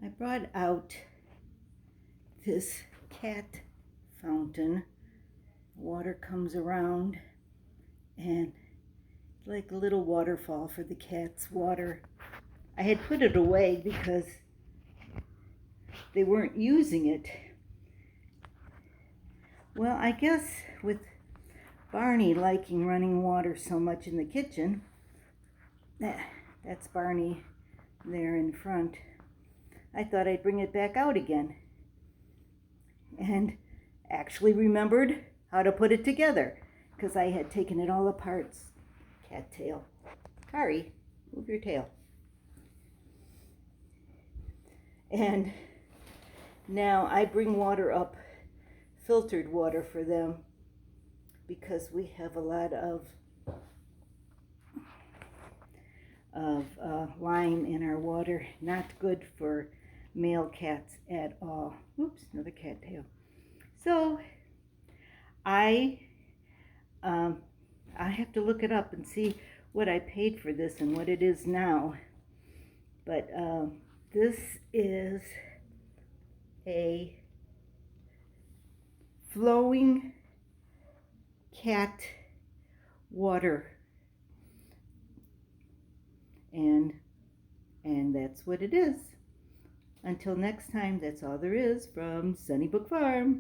I brought out this cat fountain. Water comes around and like a little waterfall for the cat's water. I had put it away because they weren't using it. Well, I guess with Barney liking running water so much in the kitchen, that's Barney there in front, I thought I'd bring it back out again and actually remembered how to put it together because I had taken it all apart. Cat tail. Kari, move your tail. And now I bring water up, filtered water for them, because we have a lot of lime in our water. Not good for male cats at all. Oops, another cat tail. So I have to look it up and see what I paid for this and what it is now. But this is a flowing cat water, and that's what it is. Until next time, that's all there is from Sunnybook Farm.